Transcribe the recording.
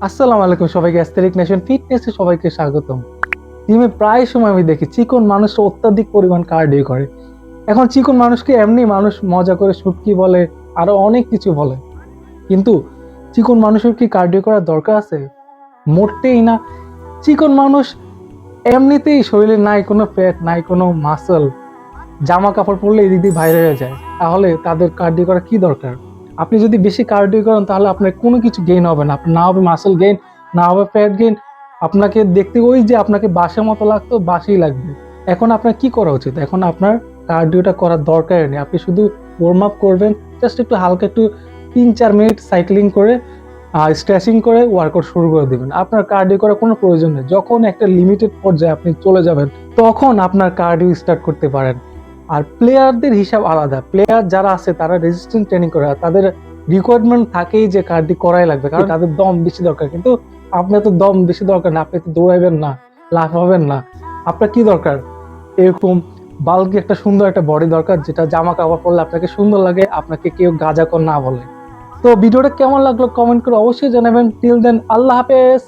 আসসালামু আলাইকুম সবাইকে, অ্যাস্থেটিক নেশন ফিটনেসে সবাইকে স্বাগতম। জিমে প্রায় সময় আমি দেখি চিকন মানুষ অত্যাধিক পরিমাণ কার্ডিও করে। এখন চিকন মানুষকে এমনি মানুষ মজা করে শুটকি বলে, আরো অনেক কিছু বলে, কিন্তু চিকন মানুষের কি কার্ডিও করার দরকার আছে? মোটেই না। চিকন মানুষ এমনিতেই শরীরে নাই কোনো ফ্যাট, নাই কোনো মাসল, জামা কাপড় পরলে এদিক দিয়ে বাইরে হয়ে যায়, তাহলে তাদের কার্ডিও করা কি দরকার? আপনি যদি বেশি কার্ডিও করেন তাহলে আপনার কোনো কিছু গেইন হবে না, আপনার না হবে মাসল গেইন, না হবে ফ্যাট গেইন। আপনাকে দেখতে ওই যে আপনাকে বাসের মতো লাগতো, বাসই লাগবে। এখন আপনার কি করা উচিত? এখন আপনার কার্ডিওটা করার দরকার নেই, আপনি শুধু ওয়ার্ম আপ করবেন, জাস্ট একটু হালকা একটু 3-4 মিনিট সাইক্লিং করে স্ট্রেচিং করে ওয়ার্কআউট শুরু করে দিবেন। আপনার কার্ডিও করার কোনো প্রয়োজন নেই। যখন একটা লিমিটেড পর্যায়ে আপনি চলে যাবেন তখন আপনার কার্ডিও স্টার্ট করতে পারেন। আর প্লেয়ারদের হিসাব আলাদা, প্লেয়ার যারা আছে তারা রেজিস্ট্যান্ট ট্রেনিং করে, আর তাদের রিকোয়ারমেন্ট থাকেই যে কার্ডিও করাই লাগবে, কারণ তাদের দম বেশি দরকার। কিন্তু আপনার তো দম বেশি দরকার না, আপনি তো দৌড়াইবেন না, লাফাবেন না। আপনার কি দরকার? এরকম বালকি একটা সুন্দর একটা বডি দরকার, যেটা জামা কাপড় পরলে আপনাকে সুন্দর লাগে, আপনাকে কেউ গাঁজাখোর না বলে। তো ভিডিওটা কেমন লাগলো কমেন্ট করে অবশ্যই জানাবেন। টিল দেন, আল্লাহ হাফেজ।